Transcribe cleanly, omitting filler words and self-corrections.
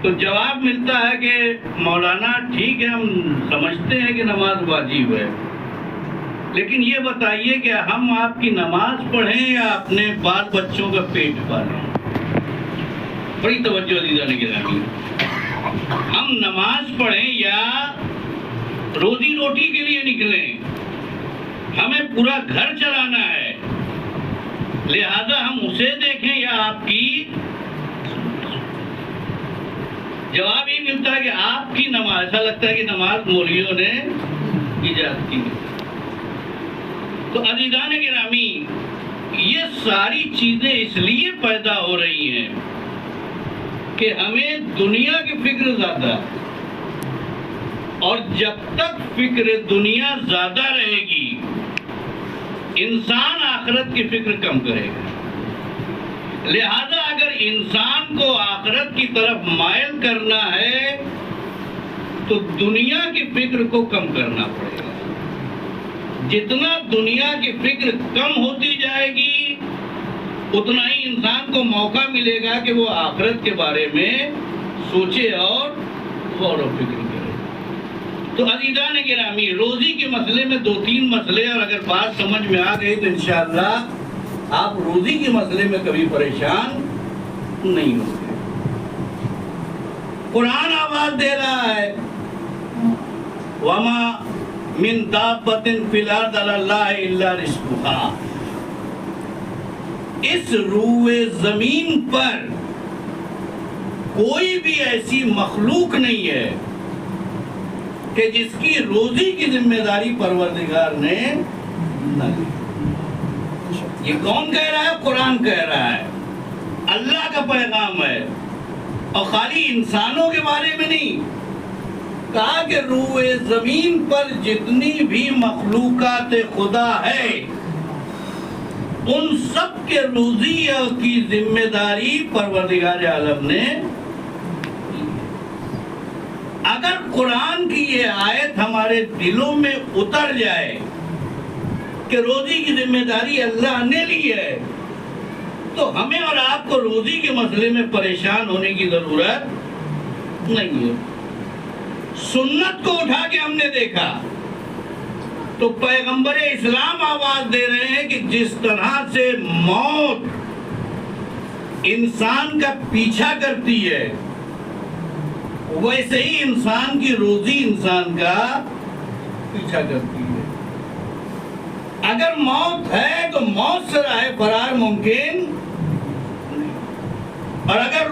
تو جواب ملتا ہے کہ مولانا ٹھیک ہے، ہم سمجھتے ہیں کہ نماز واجب ہے، لیکن یہ بتائیے کہ ہم آپ کی نماز پڑھیں یا اپنے بال بچوں کا پیٹ پالیں؟ بڑی توجہ عزیزان گرامی، ہم نماز پڑھیں یا روزی روٹی کے لیے نکلیں؟ ہمیں پورا گھر چلانا ہے، لہذا ہم اسے دیکھیں یا آپ کی؟ جواب یہ ملتا ہے کہ آپ کی نماز، ایسا لگتا ہے کہ نماز مولویوں نے ایجاد کی۔ تو عزیزان گرامی، یہ ساری چیزیں اس لیے پیدا ہو رہی ہیں کہ ہمیں دنیا کی فکر زیادہ، اور جب تک فکر دنیا زیادہ رہے گی انسان آخرت کی فکر کم کرے گا۔ لہذا اگر انسان کو آخرت کی طرف مائل کرنا ہے تو دنیا کی فکر کو کم کرنا پڑے گا۔ جتنا دنیا کی فکر کم ہوتی جائے گی اتنا ہی انسان کو موقع ملے گا کہ وہ آخرت کے بارے میں سوچے اور غور و فکر کرے۔ تو عزیزان گرامی، روزی کے مسئلے میں 2-3 مسئلے، اور اگر بات سمجھ میں آ گئی تو انشاءاللہ آپ روزی کے مسئلے میں کبھی پریشان نہیں ہوں گے۔ قرآن آواز دے رہا ہے وَمَا مِن دَابَّةٍ فِي الْأَرْضِ عَلَى اللَّهِ إِلَّا رِزْقُهَا، اس روئے زمین پر کوئی بھی ایسی مخلوق نہیں ہے کہ جس کی روزی کی ذمہ داری پروردگار نے نہ لی۔ یہ کون کہہ رہا ہے؟ قرآن کہہ رہا ہے، اللہ کا پیغام ہے، اور خالی انسانوں کے بارے میں نہیں کہا کہ روئے زمین پر جتنی بھی مخلوقات خدا ہے ان سب کے روزی کی ذمہ داری پروردگار عالم نے۔ اگر قرآن کی یہ آیت ہمارے دلوں میں اتر جائے کہ روزی کی ذمہ داری اللہ نے لی ہے تو ہمیں اور آپ کو روزی کے مسئلے میں پریشان ہونے کی ضرورت نہیں ہے۔ سنت کو اٹھا کے ہم نے دیکھا تو پیغمبر اسلام آواز دے رہے ہیں کہ جس طرح سے موت انسان کا پیچھا کرتی ہے ویسے ہی انسان کی روزی انسان کا پیچھا کرتی ہے۔ اگر موت ہے تو موت سے راہ فرار ممکن نہیں، اور اگر